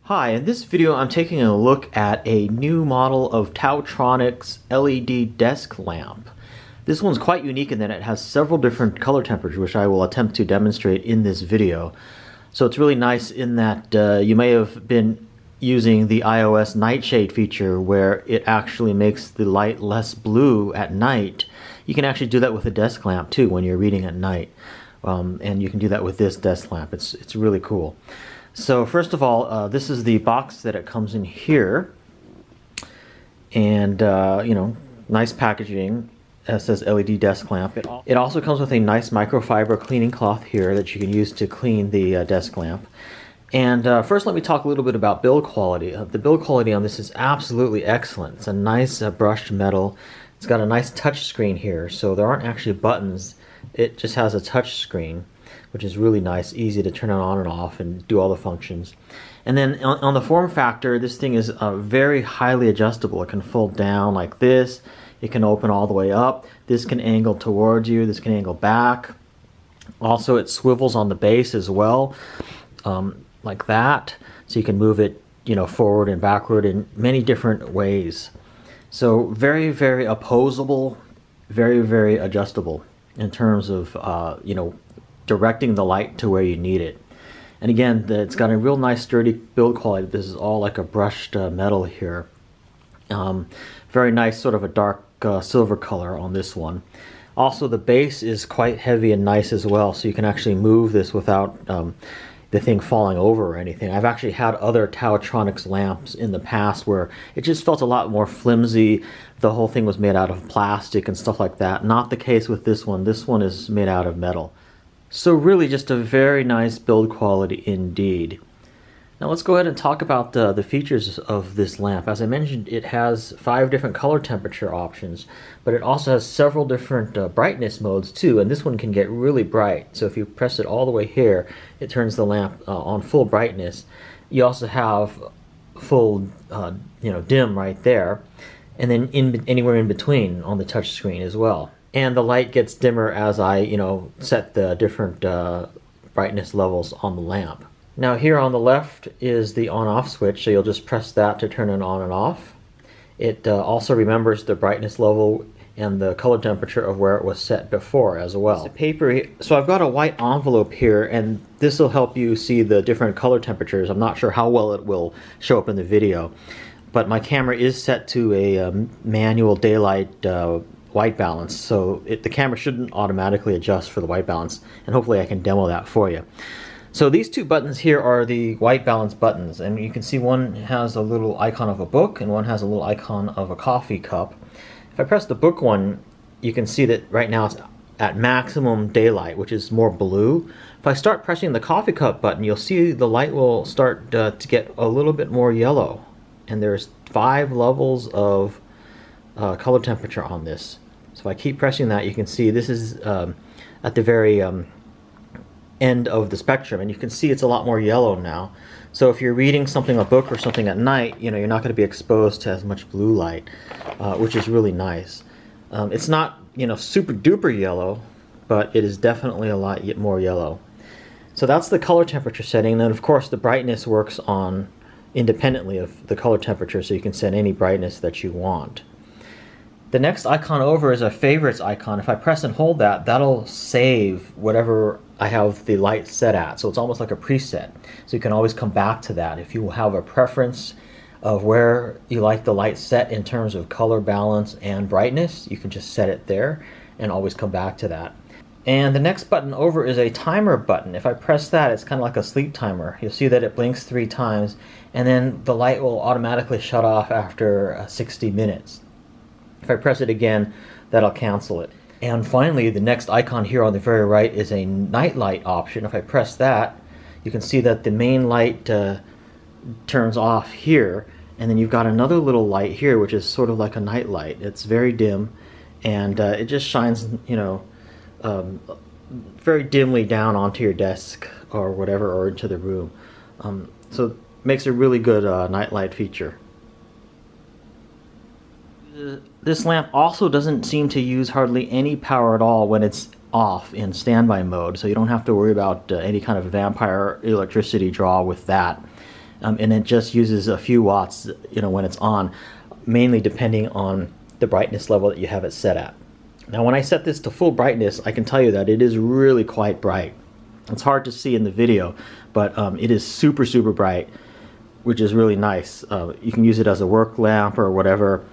Hi, in this video I'm taking a look at a new model of TaoTronics LED desk lamp. This one's quite unique in that it has several different color temperatures, which I will attempt to demonstrate in this video. So it's really nice in that you may have been using the iOS nightshade feature where it actually makes the light less blue at night. You can actually do that with a desk lamp too when you're reading at night. And you can do that with this desk lamp. It's really cool. So first of all, this is the box that it comes in here, and nice packaging. It says LED desk lamp. It also comes with a nice microfiber cleaning cloth here that you can use to clean the desk lamp. And first let me talk a little bit about build quality. The build quality on this is absolutely excellent. It's a nice brushed metal. It's got a nice touch screen here, so there aren't actually buttons. It just has a touch screen, which is really nice, easy to turn it on and off and do all the functions. And then on the form factor, this thing is very highly adjustable. It can fold down like this. It can open all the way up. This can angle towards you. This can angle back. Also, it swivels on the base as well, like that. So you can move it, forward and backward in many different ways. So very, very opposable, very, very adjustable in terms of, directing the light to where you need it. And again, it's got a real nice sturdy build quality. This is all like a brushed metal here. Very nice, sort of a dark silver color on this one. Also, the base is quite heavy and nice as well, so you can actually move this without the thing falling over or anything. I've actually had other TaoTronics lamps in the past where it just felt a lot more flimsy. The whole thing was made out of plastic and stuff like that. Not the case with this one. This one is made out of metal. So really just a very nice build quality indeed. Now let's go ahead and talk about the features of this lamp. As I mentioned, it has 5 different color temperature options, but it also has several different brightness modes too, and this one can get really bright. So if you press it all the way here, it turns the lamp on full brightness. You also have full dim right there, and then anywhere in between on the touch screen as well. And the light gets dimmer as I, set the different brightness levels on the lamp. Now here on the left is the on-off switch, so you'll just press that to turn it on and off. It also remembers the brightness level and the color temperature of where it was set before as well. So I've got a white envelope here, and this will help you see the different color temperatures. I'm not sure how well it will show up in the video, but my camera is set to a manual daylight white balance, so the camera shouldn't automatically adjust for the white balance, and hopefully I can demo that for you. So these 2 buttons here are the white balance buttons, and you can see one has a little icon of a book and one has a little icon of a coffee cup. If I press the book one, you can see that right now it's at maximum daylight, which is more blue. If I start pressing the coffee cup button, you'll see the light will start to get a little bit more yellow, and there's 5 levels of color temperature on this. So if I keep pressing that, you can see this is at the very end of the spectrum, and you can see it's a lot more yellow now. So if you're reading something, a book or something at night, you're not going to be exposed to as much blue light, which is really nice. It's not super duper yellow, but it is definitely a lot more yellow. So that's the color temperature setting. And then of course the brightness works on independently of the color temperature, so you can set any brightness that you want. The next icon over is a favorites icon. If I press and hold that, that'll save whatever I have the light set at. So it's almost like a preset. So you can always come back to that. If you have a preference of where you like the light set in terms of color balance and brightness, you can just set it there and always come back to that. And the next button over is a timer button. If I press that, it's kind of like a sleep timer. You'll see that it blinks 3 times, and then the light will automatically shut off after 60 minutes. If I press it again, that'll cancel it. And finally, the next icon here on the very right is a night light option. If I press that, you can see that the main light turns off here, and then you've got another little light here, which is sort of like a night light. It's very dim, and it just shines, very dimly down onto your desk or whatever, or into the room. So it makes a really good night light feature. This lamp also doesn't seem to use hardly any power at all when it's off in standby mode, so you don't have to worry about any kind of vampire electricity draw with that. and it just uses a few watts, you know, when it's on, mainly depending on the brightness level that you have it set at. Now when I set this to full brightness, I can tell you that it is really quite bright. It's hard to see in the video, but it is super bright, which is really nice. You can use it as a work lamp or whatever,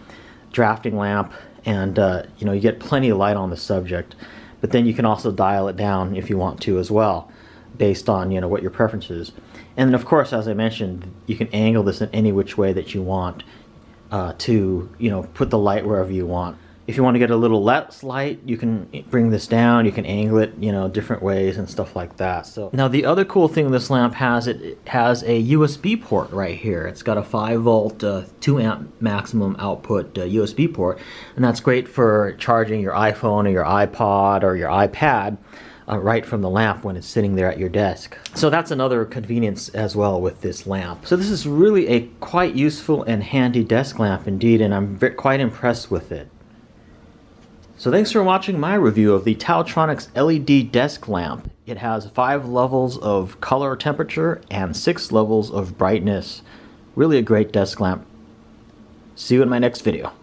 drafting lamp, and you know, you get plenty of light on the subject. But then you can also dial it down if you want to as well, based on, you know, what your preference is. And then of course, as I mentioned, you can angle this in any which way that you want to, you know, put the light wherever you want. If you want to get a little less light, you can bring this down, you can angle it, you know, different ways and stuff like that. So now the other cool thing this lamp has, it has a USB port right here. It's got a 5 volt, 2 amp maximum output USB port, and that's great for charging your iPhone or your iPod or your iPad right from the lamp when it's sitting there at your desk. So that's another convenience as well with this lamp. So this is really a quite useful and handy desk lamp indeed, and I'm quite impressed with it. So thanks for watching my review of the TaoTronics LED desk lamp. It has 5 levels of color temperature and 6 levels of brightness. Really a great desk lamp. See you in my next video.